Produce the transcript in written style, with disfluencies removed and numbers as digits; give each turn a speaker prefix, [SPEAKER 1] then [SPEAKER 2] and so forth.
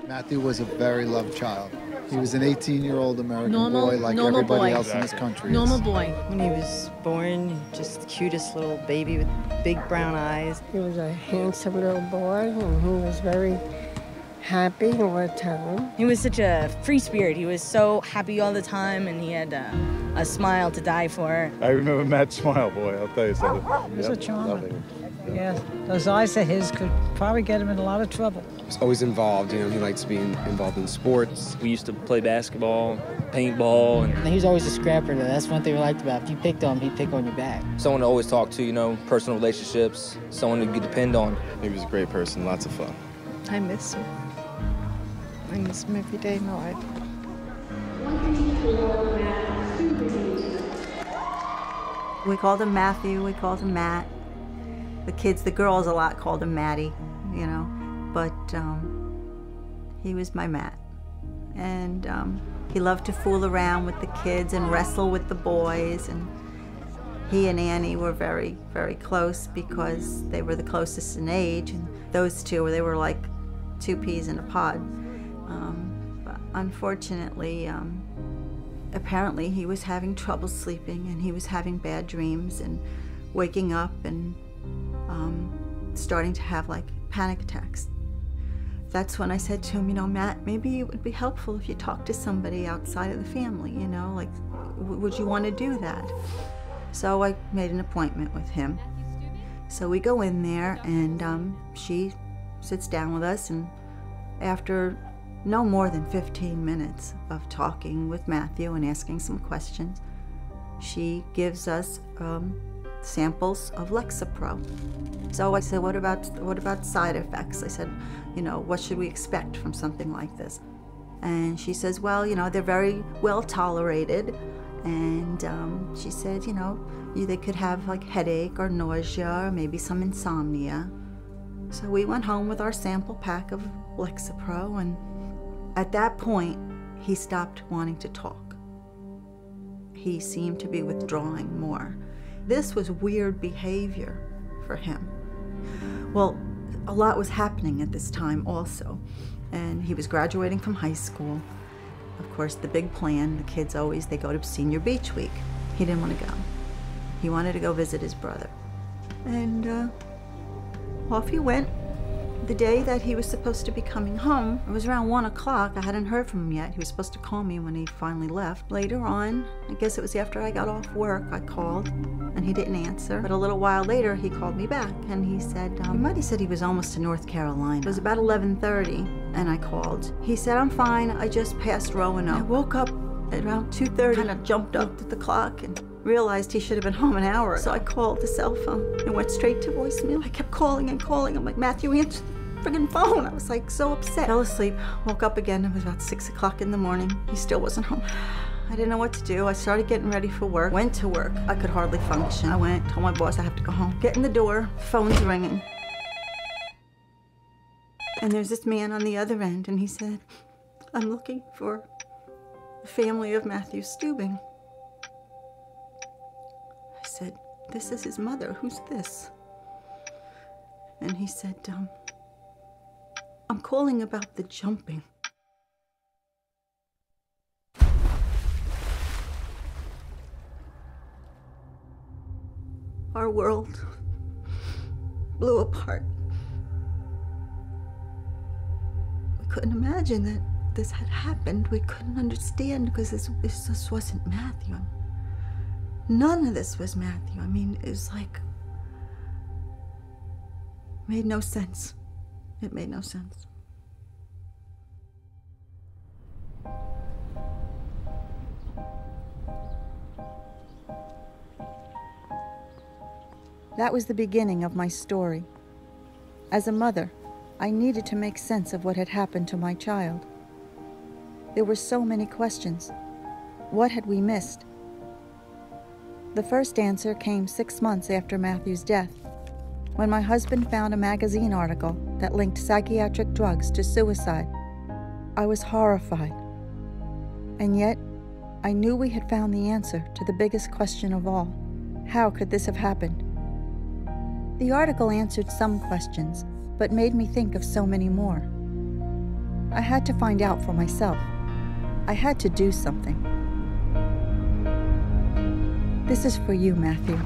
[SPEAKER 1] Matthew was a very loved child. He was an 18-year-old American boy like everybody else in this country.
[SPEAKER 2] Normal boy.
[SPEAKER 3] When he was born, just the cutest little baby with big brown eyes.
[SPEAKER 4] He was a handsome little boy, and he was very happy all the time.
[SPEAKER 2] He was such a free spirit. He was so happy all the time, and he had a smile to die for.
[SPEAKER 5] I remember Matt's smile, boy, I'll tell you something.
[SPEAKER 6] He was a charmer. Yeah, those eyes of his could probably get him in a lot of trouble.
[SPEAKER 7] He was always involved, you know, he likes being involved in sports.
[SPEAKER 8] We used to play basketball, paintball. And
[SPEAKER 9] he was always a scrapper, though. That's one thing we liked about him. If you picked on him, he'd pick on your back.
[SPEAKER 8] Someone to always talk to, you know, personal relationships, someone to depend on.
[SPEAKER 7] He was a great person, lots of fun.
[SPEAKER 3] I miss him. I miss him every day of my life.
[SPEAKER 10] We called him Matthew, we called him Matt. The kids, the girls a lot called him Matty, you know, but he was my Matt. And he loved to fool around with the kids and wrestle with the boys, and he and Annie were very, very close because they were the closest in age, and those two, they were like two peas in a pod. But unfortunately, apparently he was having trouble sleeping, and he was having bad dreams and waking up and starting to have like panic attacks. That's when I said to him, you know, Matt, maybe it would be helpful if you talked to somebody outside of the family, you know, like, would you want to do that? So I made an appointment with him. So we go in there, and she sits down with us, and after no more than 15 minutes of talking with Matthew and asking some questions, she gives us samples of Lexapro. So I said, what about side effects? I said, you know, what should we expect from something like this? And she says, well, you know, they're very well tolerated. And she said, you know, they could have like headache or nausea or maybe some insomnia. So we went home with our sample pack of Lexapro, and at that point, he stopped wanting to talk. He seemed to be withdrawing more. This was weird behavior for him. Well, a lot was happening at this time also, and he was graduating from high school. Of course, the big plan, the kids always, they go to Senior Beach Week. He didn't want to go. He wanted to go visit his brother. And off he went. The day that he was supposed to be coming home, it was around 1 o'clock. I hadn't heard from him yet. He was supposed to call me when he finally left. Later on, I guess it was after I got off work, I called, and he didn't answer. But a little while later, he called me back, and he said, he might have said he was almost to North Carolina. It was about 11:30, and I called. He said, I'm fine, I just passed Roanoke. I woke up at around 2:30, kind of jumped up at the clock, and realized he should have been home an hour. So I called the cell phone. It went straight to voicemail. I kept calling and calling. I'm like, Matthew, answer the friggin' phone. I was like so upset. Fell asleep, woke up again. It was about 6 o'clock in the morning. He still wasn't home. I didn't know what to do. I started getting ready for work. Went to work. I could hardly function. I went, told my boss I have to go home. Get in the door, phone's ringing. And there's this man on the other end, and he said, I'm looking for the family of Matthew Stubing. I said, this is his mother. Who's this? And he said, I'm calling about the jumping. Our world blew apart. We couldn't imagine that this had happened. We couldn't understand because this just wasn't Matthew. None of this was Matthew. I mean, it was like, made no sense. It made no sense.
[SPEAKER 11] That was the beginning of my story. As a mother, I needed to make sense of what had happened to my child. There were so many questions. What had we missed? The first answer came 6 months after Matthew's death, when my husband found a magazine article that linked psychiatric drugs to suicide. I was horrified. And yet, I knew we had found the answer to the biggest question of all. How could this have happened? The article answered some questions, but made me think of so many more. I had to find out for myself. I had to do something. This is for you, Matthew.